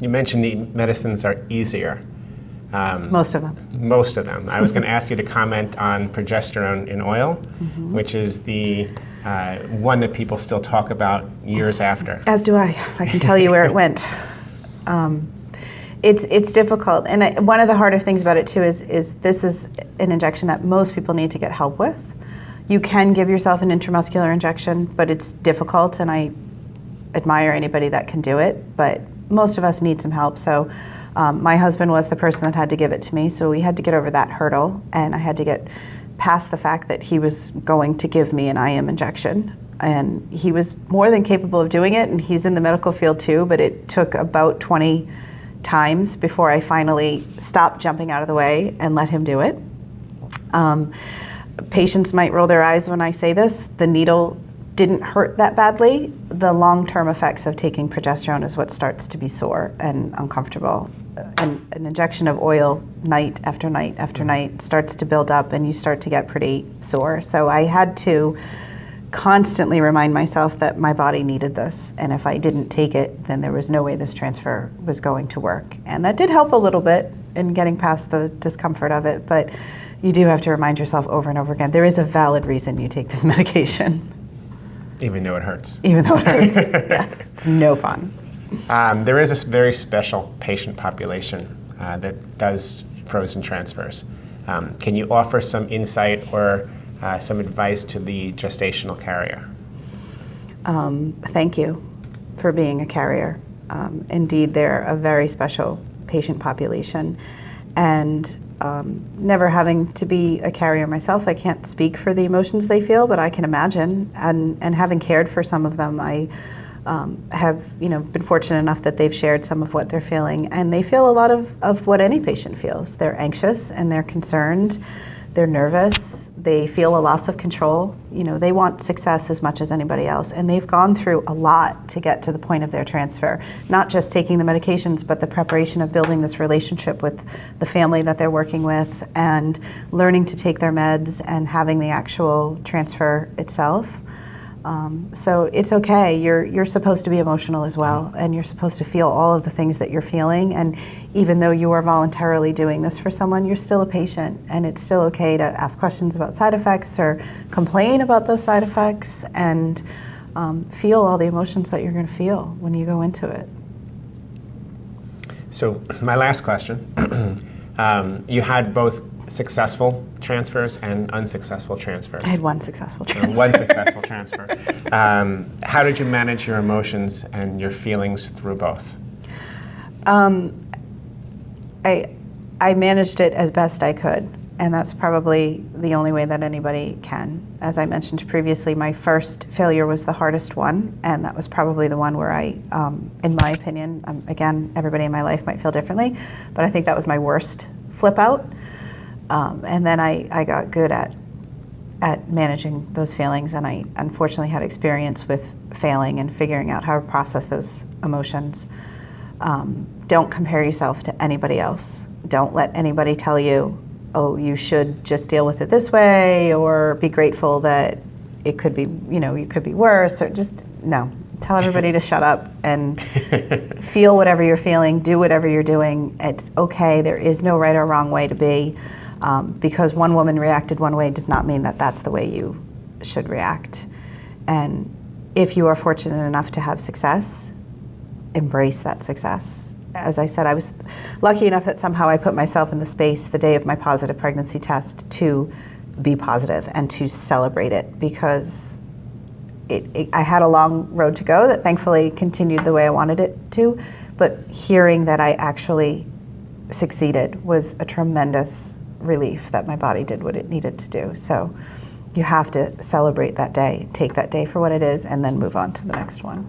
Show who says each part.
Speaker 1: You mentioned the medicines are easier.
Speaker 2: Most of them.
Speaker 1: Most of them. I was going to ask you to comment on progesterone in oil, which is the one that people still talk about years after.
Speaker 2: As do I. I can tell you where it went. It's difficult, and one of the harder things about it too is this is an injection that most people need to get help with. You can give yourself an intramuscular injection, but it's difficult, and I admire anybody that can do it, but most of us need some help. So my husband was the person that had to give it to me, so we had to get over that hurdle, and I had to get past the fact that he was going to give me an IM injection. And he was more than capable of doing it, and he's in the medical field too, but it took about 20 times before I finally stopped jumping out of the way and let him do it. Patients might roll their eyes when I say this. The needle didn't hurt that badly. The long-term effects of taking progesterone is what starts to be sore and uncomfortable. And an injection of oil night after night after night starts to build up, and you start to get pretty sore. So I had to constantly remind myself that my body needed this, and if I didn't take it, then there was no way this transfer was going to work. And that did help a little bit in getting past the discomfort of it, but you do have to remind yourself over and over again, there is a valid reason you take this medication.
Speaker 1: Even though it hurts.
Speaker 2: Even though it hurts, yes. It's no fun.
Speaker 1: There is a very special patient population that does frozen transfers. Can you offer some insight or some advice to the gestational carrier?
Speaker 2: Thank you for being a carrier. Indeed, they're a very special patient population. And never having to be a carrier myself, I can't speak for the emotions they feel, but I can imagine. And having cared for some of them, I have been fortunate enough that they've shared some of what they're feeling. And they feel a lot of what any patient feels. They're anxious and they're concerned. They're nervous. They feel a loss of control. They want success as much as anybody else, and they've gone through a lot to get to the point of their transfer. Not just taking the medications, but the preparation of building this relationship with the family that they're working with, and learning to take their meds and having the actual transfer itself. So it's okay. You're supposed to be emotional as well, and you're supposed to feel all of the things that you're feeling. And even though you are voluntarily doing this for someone, you're still a patient, and it's still okay to ask questions about side effects or complain about those side effects, and feel all the emotions that you're going to feel when you go into it.
Speaker 1: So my last question, you had both successful transfers and unsuccessful transfers.
Speaker 2: I had one successful transfer.
Speaker 1: One successful transfer. How did you manage your emotions and your feelings through both?
Speaker 2: I managed it as best I could, and that's probably the only way that anybody can. As I mentioned previously, my first failure was the hardest one, and that was probably the one where I, in my opinion, again, everybody in my life might feel differently, but I think that was my worst flip out. And then I got good at managing those feelings, and I unfortunately had experience with failing and figuring out how to process those emotions. Don't compare yourself to anybody else. Don't let anybody tell you, oh, you should just deal with it this way, or be grateful that it could be, you could be worse, or just, no. Tell everybody to shut up and feel whatever you're feeling, do whatever you're doing. It's okay. There is no right or wrong way to be. Because one woman reacted one way does not mean that that's the way you should react. And if you are fortunate enough to have success, embrace that success. As I said, I was lucky enough that somehow I put myself in the space the day of my positive pregnancy test to be positive and to celebrate it, because I had a long road to go that thankfully continued the way I wanted it to, but hearing that I actually succeeded was a tremendous relief that my body did what it needed to do. So you have to celebrate that day, take that day for what it is, and then move on to the next one.